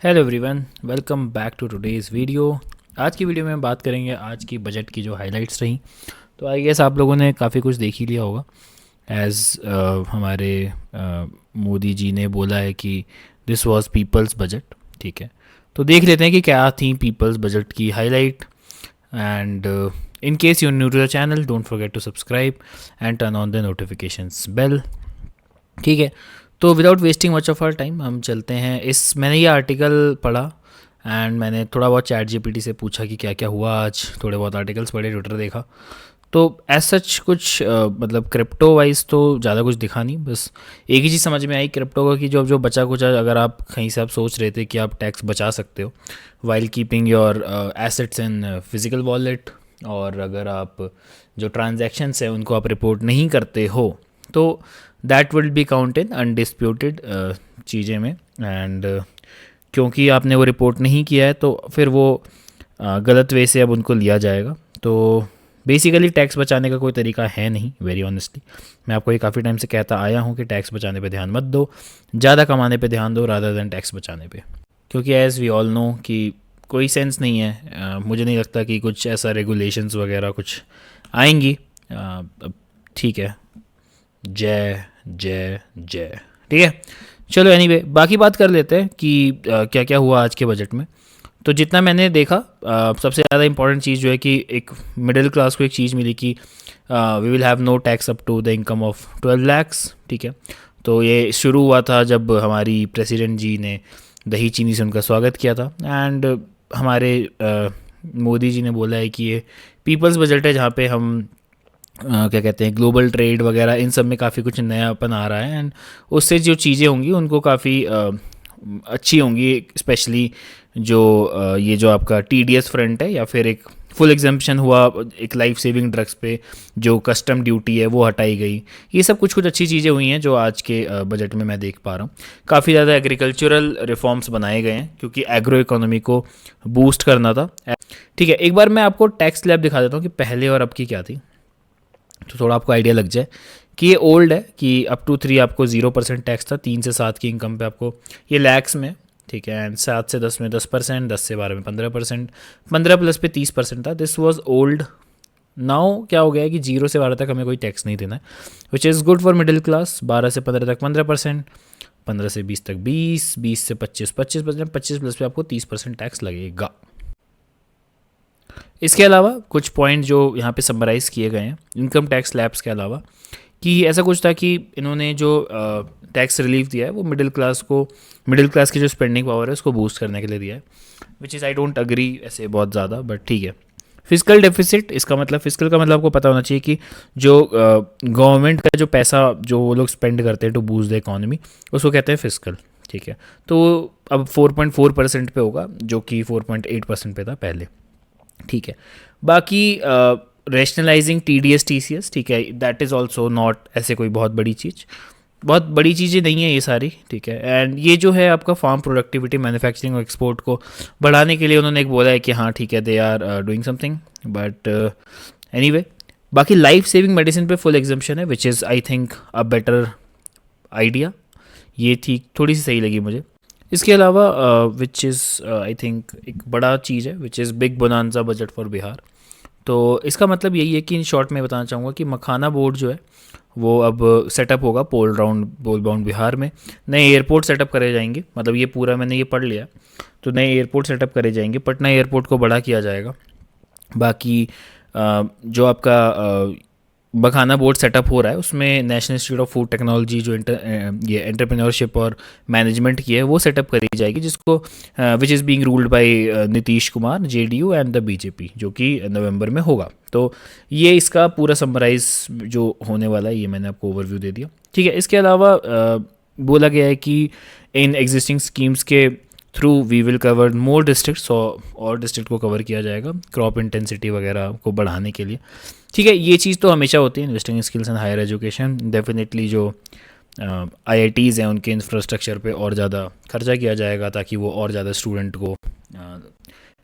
Hello everyone, welcome back to today's video. आज की video में हम बात करेंगे आज की बजट की जो हाइलाइट्स रहीं। तो आई गेस आप लोगों ने काफ़ी कुछ देख ही लिया होगा। एज़ हमारे मोदी जी ने बोला है कि दिस वाज पीपल्स बजट। ठीक है, तो देख लेते हैं कि क्या थी पीपल्स बजट की highlight. And in case you new to the channel, don't forget to subscribe and turn on the notifications bell. ठीक है, तो without wasting much of our time हम चलते हैं। मैंने ये आर्टिकल पढ़ा एंड मैंने थोड़ा बहुत चैट जीपीटी से पूछा कि क्या क्या हुआ आज। थोड़े बहुत आर्टिकल्स पढ़े, ट्विटर देखा। तो एज सच कुछ मतलब क्रिप्टो वाइज तो ज़्यादा कुछ दिखा नहीं। बस एक ही चीज़ समझ में आई क्रिप्टो का कि जो जो बचा कुछ, अगर आप कहीं से आप सोच रहे थे कि आप टैक्स बचा सकते हो while keeping your assets in physical wallet, और अगर आप जो ट्रांजैक्शंस हैं उनको आप रिपोर्ट नहीं करते हो, तो that will be count in undisputed चीज़ें में। एंड क्योंकि आपने वो रिपोर्ट नहीं किया है तो फिर वो गलत वे से अब उनको लिया जाएगा। तो बेसिकली टैक्स बचाने का कोई तरीका है नहीं, वेरी ऑनेस्टली। मैं आपको ये काफ़ी टाइम से कहता आया हूँ कि टैक्स बचाने पे ध्यान मत दो, ज़्यादा कमाने पे ध्यान दो रादर देन टैक्स बचाने पे। क्योंकि एज़ वी ऑल नो कि कोई सेंस नहीं है। मुझे नहीं लगता कि कुछ ऐसा रेगुलेशंस वगैरह कुछ आएंगी। अब ठीक है, जय जय जय। ठीक है, चलो एनीवे बाकी बात कर लेते हैं कि क्या क्या हुआ आज के बजट में। तो जितना मैंने देखा, सबसे ज़्यादा इंपॉर्टेंट चीज़ जो है कि एक मिडिल क्लास को एक चीज़ मिली कि we will have no tax up to the income of 12 lakhs। ठीक है, तो ये शुरू हुआ था जब हमारी प्रेसिडेंट जी ने दही चीनी से उनका स्वागत किया था। एंड हमारे मोदी जी ने बोला है कि ये पीपल्स बजट है जहाँ पे हम क्या कहते हैं, ग्लोबल ट्रेड वगैरह इन सब में काफ़ी कुछ नयापन आ रहा है। एंड उससे जो चीज़ें होंगी उनको काफ़ी अच्छी होंगी। स्पेशली जो ये जो आपका टीडीएस फ्रंट है, या फिर एक फुल एग्जाम्पशन हुआ एक लाइफ सेविंग ड्रग्स पे, जो कस्टम ड्यूटी है वो हटाई गई। ये सब कुछ कुछ अच्छी चीज़ें हुई हैं जो आज के बजट में मैं देख पा रहा हूँ। काफ़ी ज़्यादा एग्रीकल्चरल रिफॉर्म्स बनाए गए हैं क्योंकि एग्रो इकोनॉमी को बूस्ट करना था। ठीक है, एक बार मैं आपको टैक्स स्लैब दिखा देता हूँ कि पहले और अब की क्या थी, तो थोड़ा आपको आइडिया लग जाए कि ये ओल्ड है कि अप टू 3 आपको 0% टैक्स था। 3 से 7 की इनकम पे आपको, ये लैक्स में। ठीक है, एंड 7 से 10 में 10%, 10 से 12 में 15%, 15 प्लस पे 30% था। This was old. नाउ क्या हो गया है कि 0 से 12 तक हमें कोई टैक्स नहीं देना है, which is good for middle class. 12 से 15 तक 15%, 15 से 20 तक 20, 20 से 25 25%, 25 प्लस पे आपको 30% टैक्स लगेगा। इसके अलावा कुछ पॉइंट जो यहाँ पे समराइज़ किए गए हैं इनकम टैक्स स्लैब्स के अलावा, कि ऐसा कुछ था कि इन्होंने जो टैक्स रिलीफ दिया है वो मिडिल क्लास की जो स्पेंडिंग पावर है उसको बूस्ट करने के लिए दिया है, which is I don't agree ऐसे बहुत ज़्यादा, बट ठीक है। फिजिकल डेफिसिट, इसका मतलब फिजिकल का मतलब आपको पता होना चाहिए कि जो गवर्नमेंट का जो पैसा जो वो लोग स्पेंड करते हैं टू बूस्ट द इकोनॉमी, उसको कहते हैं फिजिकल। ठीक है, तो अब 4.4% पे होगा जो कि 4.8% पे था पहले। ठीक है, बाकी rationalising T D S T C S, ठीक है, दैट इज़ ऑल्सो नॉट ऐसे कोई बहुत बड़ी चीज़, बहुत बड़ी चीज़ें नहीं है ये सारी। ठीक है, एंड ये जो है आपका फार्म प्रोडक्टिविटी, मैन्युफैक्चरिंग और एक्सपोर्ट को बढ़ाने के लिए उन्होंने एक बोला है कि हाँ ठीक है, they are doing something. But anyway, बाकी लाइफ सेविंग मेडिसिन पे फुल एग्जाम्पशन है, which is I think a better idea. ये थी थोड़ी सी सही लगी मुझे। इसके अलावा विच इज़ आई थिंक एक बड़ा चीज़ है, which is big bonanza budget for Bihar. तो इसका मतलब यही है कि इन शॉर्ट में बताना चाहूँगा कि मखाना बोर्ड जो है वो अब सेटअप होगा पोल बाउंड बिहार में। नए एयरपोर्ट सेटअप करे जाएंगे, मतलब ये पूरा मैंने ये पढ़ लिया। तो नए एयरपोर्ट सेटअप करे जाएंगे, पटना एयरपोर्ट को बड़ा किया जाएगा। बाकी जो आपका बखाना बोर्ड सेटअप हो रहा है उसमें national institute of food technology जो ये एंटरप्रेन्योरशिप और मैनेजमेंट की है वो सेटअप करी जाएगी, जिसको which is being ruled by Nitish Kumar, JDU and the BJP, जो कि नवंबर में होगा। तो ये इसका पूरा समराइज जो होने वाला है ये मैंने आपको ओवरव्यू दे दिया। ठीक है, इसके अलावा बोला गया है कि इन एग्जिस्टिंग स्कीम्स के through we will cover more district, और डिस्ट्रिक्ट को कवर किया जाएगा क्रॉप इंटेंसिटी वगैरह को बढ़ाने के लिए। ठीक है, ये चीज़ तो हमेशा होती है investing in skills and higher education. Definitely जो आईआईटीज़ हैं उनके इंफ्रास्ट्रक्चर पे और ज़्यादा खर्चा किया जाएगा ताकि वो और ज़्यादा स्टूडेंट को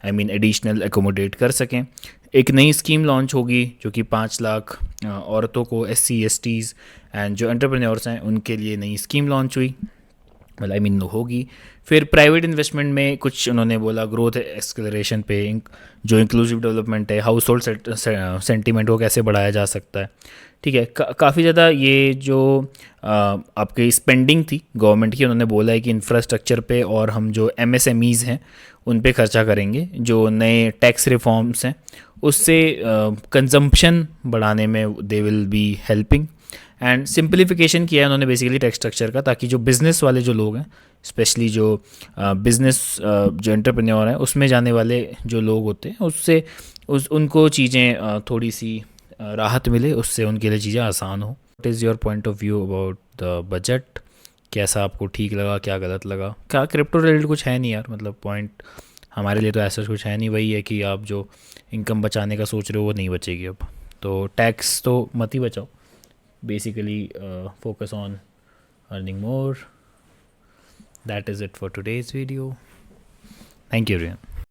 आई मीन एडिशनल एकोमोडेट कर सकें। एक नई स्कीम लॉन्च होगी जो कि 5 लाख औरतों को, SC STs एंड जो एंटरप्रेन्योर्स हैं उनके लिए नई स्कीम लॉन्च हुई, मतलब आई मीन होगी। फिर प्राइवेट इन्वेस्टमेंट में कुछ उन्होंने बोला ग्रोथ एक्सेलरेशन पे, जो इंक्लूसिव डेवलपमेंट है, हाउस होल्ड सेंटीमेंट को कैसे बढ़ाया जा सकता है। ठीक है, काफ़ी ज़्यादा ये जो आपकी स्पेंडिंग थी गवर्नमेंट की, उन्होंने बोला है कि इंफ्रास्ट्रक्चर पे और हम जो एमएसएमईज़ हैं उन पे खर्चा करेंगे। जो नए टैक्स रिफॉर्म्स हैं उससे कंजम्पशन बढ़ाने में they will be helping. And simplification किया है उन्होंने बेसिकली टैक्स स्ट्रक्चर का, ताकि जो बिज़नेस वाले जो लोग हैं, स्पेशली जो बिज़नेस जो एंटरप्रेन्योर हैं उसमें जाने वाले जो लोग होते हैं, उससे उनको चीज़ें थोड़ी सी राहत मिले, उससे उनके लिए चीज़ें आसान हो। What is your point of view about the budget? कैसा आपको ठीक लगा, क्या गलत लगा? क्या क्रिप्टो रिलेटेड कुछ है नहीं यार, मतलब पॉइंट हमारे लिए तो ऐसा कुछ है नहीं। वही है कि आप जो इनकम बचाने का सोच रहे हो वो नहीं बचेगी अब, तो टैक्स तो मत ही बचाओ, basically focus on earning more. That is it for today's video. Thank you everyone.